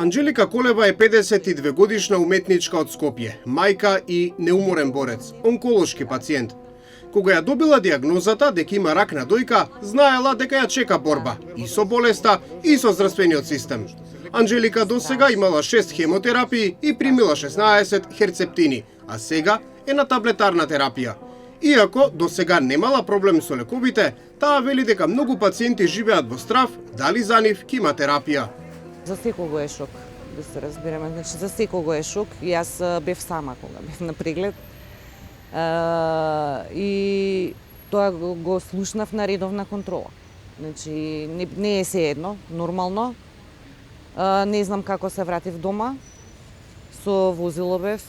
Анџелика Колева е 52 годишна уметничка од Скопје, мајка и неуморен борец, онколошки пациент. Кога ја добила диагнозата дека има рак на дојка, знаела дека ја чека борба и со болеста и со здравствениот систем. Анџелика досега имала 6 хемотерапии и примила 16 херцептини, а сега е на таблетарна терапија. Иако досега немала проблем со лековите, таа вели дека многу пациенти живеат во страв дали за нив ќе има терапија. За секого е шок, да се разбереме. Значи, за секого е шок. И јас бев сама кога бев на преглед. И тоа го слушнав на редовна контрола. Значи, не е се едно, нормално. Не знам како се вратив дома. Со возило бев.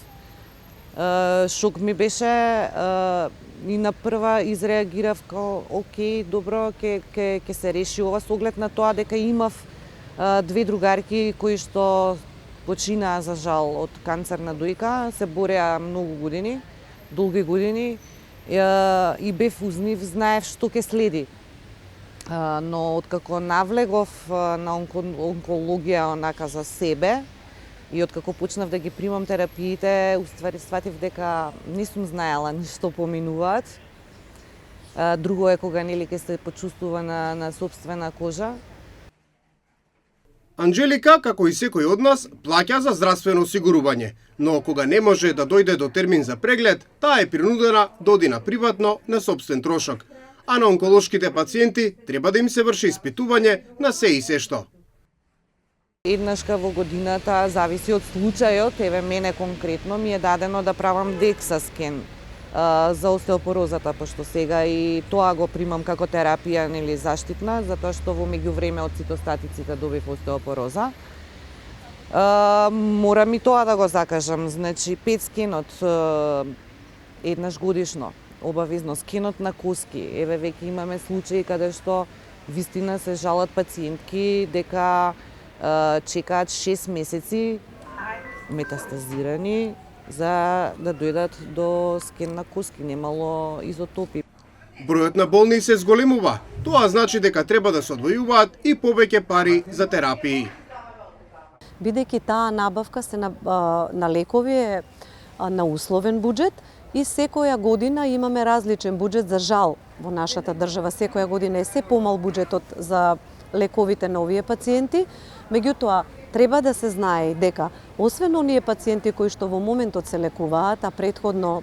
Шок ми беше. И на прва изреагирав као, окей, добро, ќе се реши ова, со оглед на тоа дека имав две другарки кои што починаа за жал од канцер на дојка, се бореа многу години, долги години и бев уз нив, знаев што ќе следи. Но откако навлегов на онкологија онака за себе и откако почнав да ги примам терапиите, уствари сватив дека не сум знаела ништо поминуваат. Друго е кога нели ќе се почувствува на сопствена кожа. Анџелика, како и секој од нас, плаќа за здравствено осигурување, но кога не може да дојде до термин за преглед, таа е принудена да оди на приватно на сопствен трошок. А на онколошките пациенти треба да им се врши испитување на се и се што. Еднашка во годината, зависи од случајот, еве мене конкретно ми е дадено да правам DEXA скен за остеопорозата, пошто сега и тоа го примам како терапија, нели, заштитна, затоа што во меѓувреме од цитостатиците добив остеопороза. Морам и тоа да го закажам, значи 5 скенот еднаш годишно, обавезно скенот на коски. Еве веќе имаме случаи каде што вистина се жалат пациентки дека чекаат 6 месеци метастазирани за да дојдат до скен на коски, немало изотопи. Бројот на болни се зголемува. Тоа значи дека треба да се одвојуваат и повеќе пари за терапии. Бидејќи таа набавка се на лекови е на условен буџет и секоја година имаме различен буџет, за жал во нашата држава секоја година е се помал буџетот за лековите на овие пациенти. Меѓутоа, треба да се знае дека, освен оние пациенти кои што во моментот се лекуваат, а претходно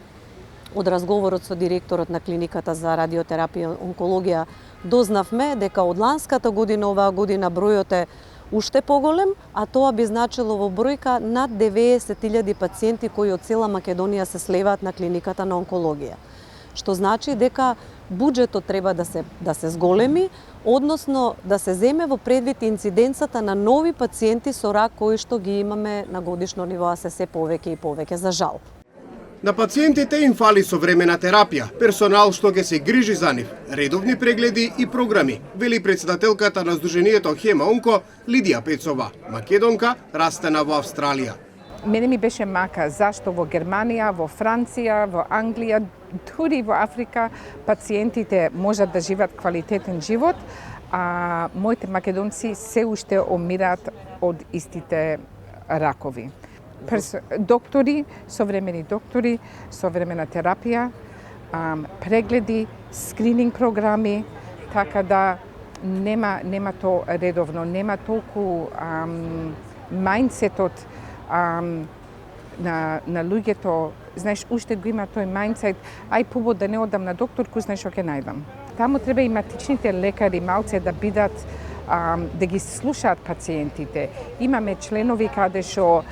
од разговорот со директорот на клиниката за радиотерапија и онкологија дознавме дека од ланската година оваа година бројот е уште поголем, а тоа би значило во бројка над 90.000 пациенти кои од цела Македонија се слеваат на клиниката на онкологија. Што значи дека буџетот треба да се зголеми, односно да се земе во предвид инциденцата на нови пациенти со рак кои што ги имаме на годишно ниво, а се повеќе и повеќе, за жал. На пациентите им фали современа терапија, персонал што ќе се грижи за нив, редовни прегледи и програми, вели претседателката на Сдруженијето Хема Онко Лидија Пецова, македонка растена во Австралија. Мене ми беше мака зашто во Германија, во Франција, во Англија, дури во Африка пациентите можат да живеат квалитетен живот, а моите македонци се уште умираат од истите ракови. Доктори, современи доктори, современа терапија, прегледи, скрининг програми, така да нема то редовно, нема толку мајндсетот на луѓето, знаеш, уште го има тој мајндсет, ај побо да не одам на доктор, кој знаеш што ќе најдам. Таму треба и матичните лекари малце да бидат, да ги слушаат пациентите. Имаме членови каде што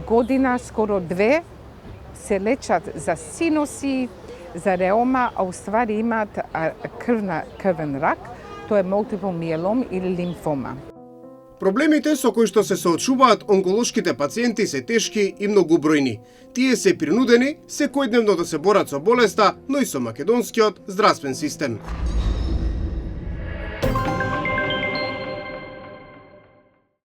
година, скоро 2, се лечат за синоси, за реома, а уствари имаат крвен рак, тоа е мултипл миелом или лимфома. Проблемите со кои што се соочуваат онколошките пациенти се тешки и многубројни. Тие се принудени секојдневно да се борат со болеста, но и со македонскиот здравствен систем.